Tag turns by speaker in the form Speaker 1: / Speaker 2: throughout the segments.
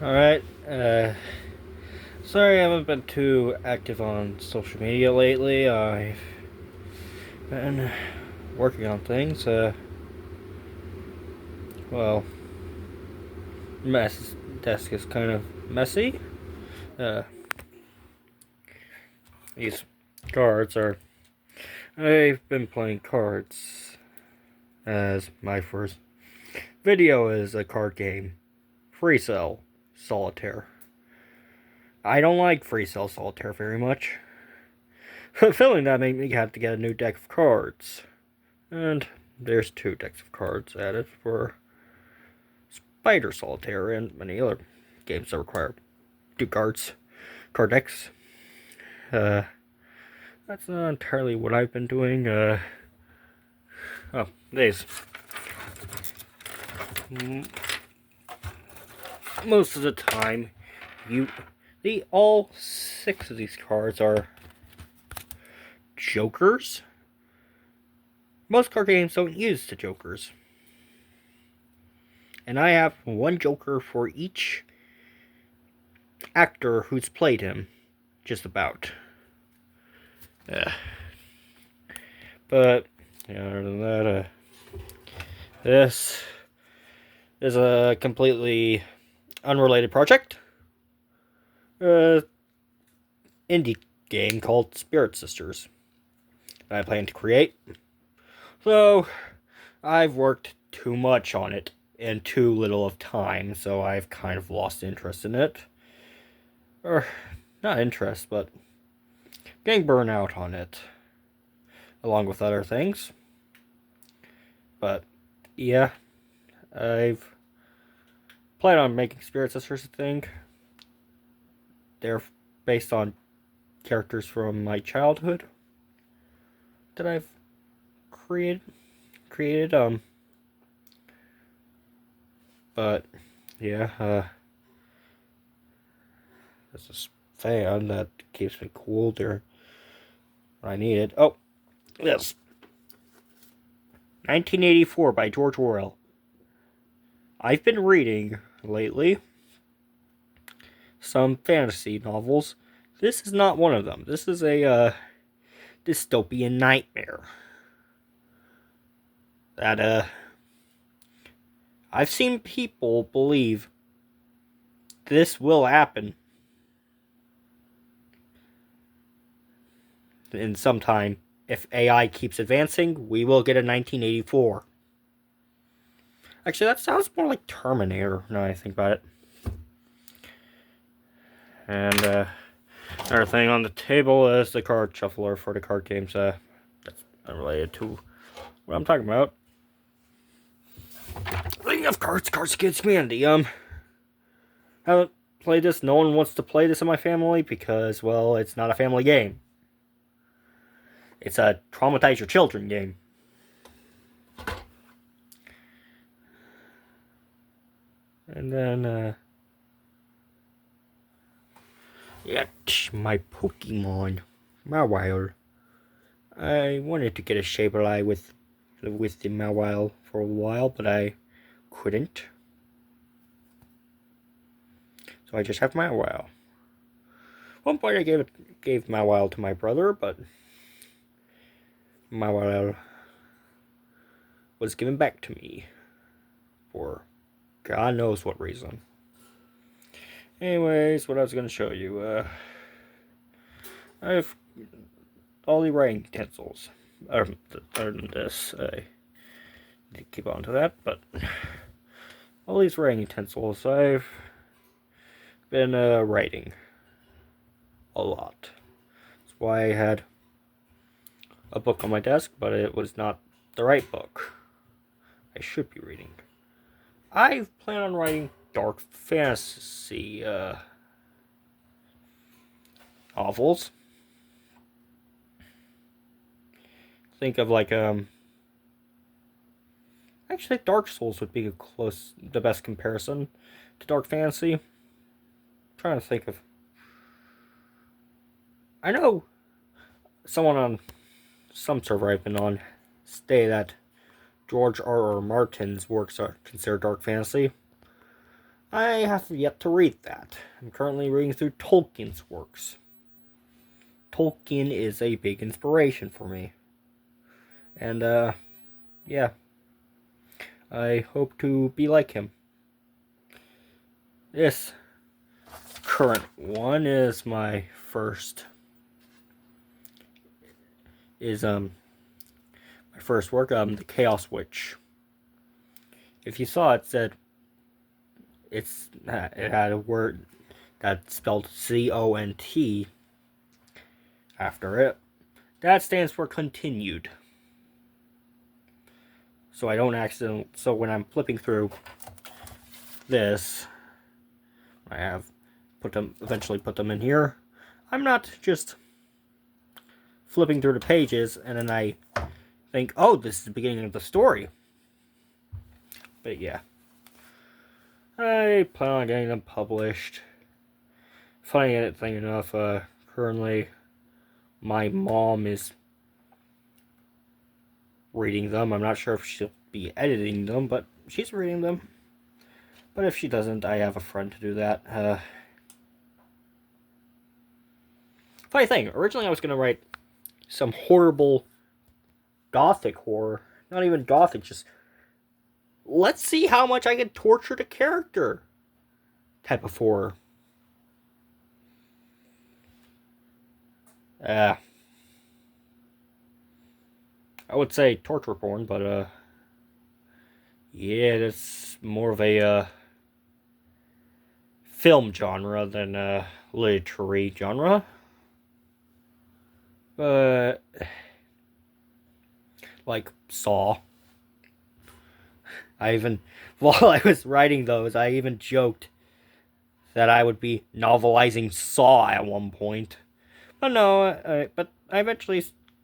Speaker 1: Alright, sorry I haven't been too active on social media lately. I've been working on things. Well, mess desk is kind of messy. Uh, these cards are. I've been playing cards as my first video is a card game. Free Cell Solitaire. I don't like Free Cell Solitaire very much. Feeling that made me have to get a new deck of cards. And there's 2 decks of cards added for Spider Solitaire and many other games that require 2 cards, card decks. That's not entirely what I've been doing. These. Most of the time, all 6 of these cards are jokers. Most card games don't use the jokers. And I have 1 joker for each actor who's played him. Just about. But, other than that, this is a completely unrelated project. Indie game called Spirit Sisters that I plan to create. So, I've worked too much on it in too little of time, so I've kind of lost interest in it. Or, not interest, but getting burnt out on it. Along with other things. But, yeah. I've planned on making Spirit Sisters a thing. They're based on characters from my childhood that I've created. But, yeah, there's this fan that keeps me cool there when I need it. Oh, yes. 1984 by George Orwell. I've been reading lately some fantasy novels. This is not one of them. This is a dystopian nightmare that I've seen people believe this will happen in some time. If AI keeps advancing, we will get a 1984. Actually, that sounds more like Terminator now I think about it. And another thing on the table is the card shuffler for the card games. That's unrelated to what I'm talking about. Speaking of cards gets me handy. Haven't played this. No one wants to play this in my family because, well, it's not a family game. It's a traumatize your children game. And then, yeah, my Pokemon, Mawile. I wanted to get a Sableye with the Mawile for a while, but I couldn't. So I just have Mawile. One point I gave Mawile to my brother, but Mawile was given back to me for God knows what reason. Anyways, what I was going to show you, I have all the writing utensils. Other than this, I need to keep on to that, but all these writing utensils, I've been writing a lot. That's why I had a book on my desk, but it was not the right book I should be reading. I plan on writing dark fantasy novels. Think of like actually Dark Souls would be the best comparison to dark fantasy. I'm trying to think of. I know someone on some server I've been on say that George R.R. Martin's works are considered dark fantasy. I have yet to read that. I'm currently reading through Tolkien's works. Tolkien is a big inspiration for me. And, yeah. I hope to be like him. This current one is my first work, The Chaos Witch. If you saw it, said it had a word that spelled CONT after it. That stands for continued. So I don't accidentally. So when I'm flipping through this, I have eventually put them in here. I'm not just flipping through the pages and then I think, oh, this is the beginning of the story. But yeah. I plan on getting them published. Funny thing enough, currently my mom is reading them. I'm not sure if she'll be editing them, but she's reading them. But if she doesn't, I have a friend to do that. Funny thing, originally I was going to write some horrible gothic horror. Not even gothic, just let's see how much I can torture the character type of horror. I would say torture porn, but yeah, that's more of a film genre than a literary genre. But like Saw. While I was writing those, I even joked that I would be novelizing Saw at one point. But no, but I eventually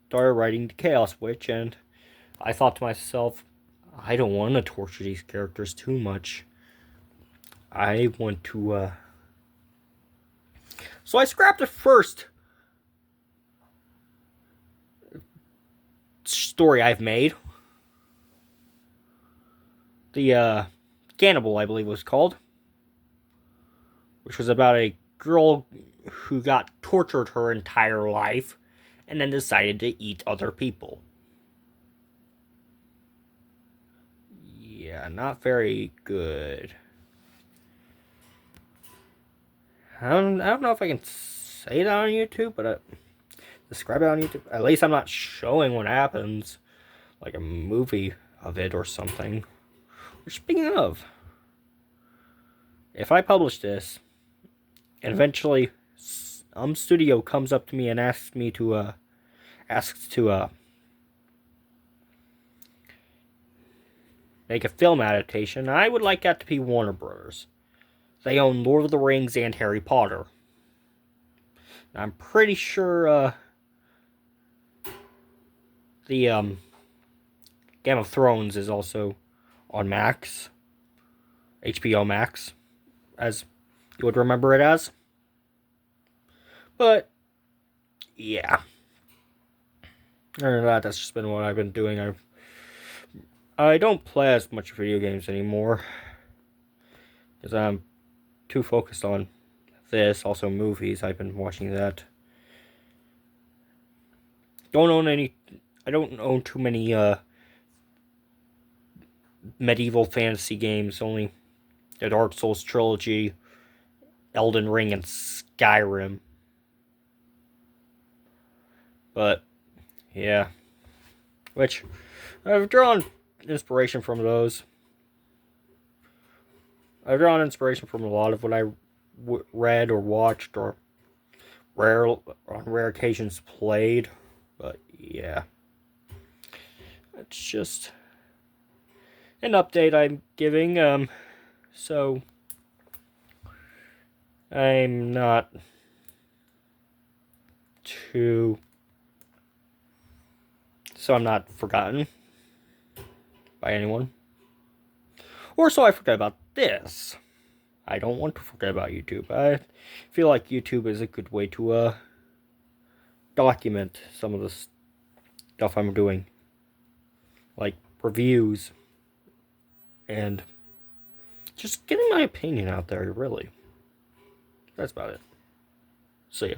Speaker 1: started writing The Chaos Witch, and I thought to myself, I don't want to torture these characters too much. I want to, So I scrapped the first story I've made. The, Cannibal, I believe it was called. Which was about a girl who got tortured her entire life and then decided to eat other people. Yeah, not very good. I don't know if I can say that on YouTube, but describe it on YouTube. At least I'm not showing what happens, like a movie of it or something. Which, speaking of, if I publish this, and eventually studio comes up to me and asks to make a film adaptation, I would like that to be Warner Brothers. They own Lord of the Rings and Harry Potter. I'm pretty sure the Game of Thrones is also on Max, HBO Max, as you would remember it as. But yeah, other than that, that's just been what I've been doing. I don't play as much video games anymore because I'm too focused on this. Also, movies. I've been watching that. I don't own too many medieval fantasy games. Only the Dark Souls trilogy, Elden Ring, and Skyrim. But yeah, which I've drawn inspiration from those. I've drawn inspiration from a lot of what I read or watched or on rare occasions played. But yeah, it's just an update I'm giving. So I'm not forgotten by anyone. Or so I forget about this. I don't want to forget about YouTube. I feel like YouTube is a good way to document some of the stuff I'm doing. Like reviews and just getting my opinion out there, really. That's about it. See ya.